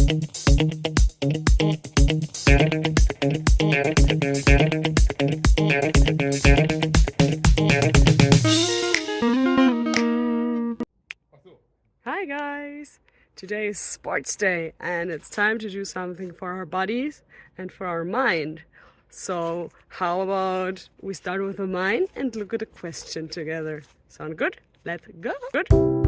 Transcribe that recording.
Hi guys! Today is sports day and it's time to do something for our bodies and for our mind. So how about we start with the mind and look at a question together? Sound good? Let's go! Good?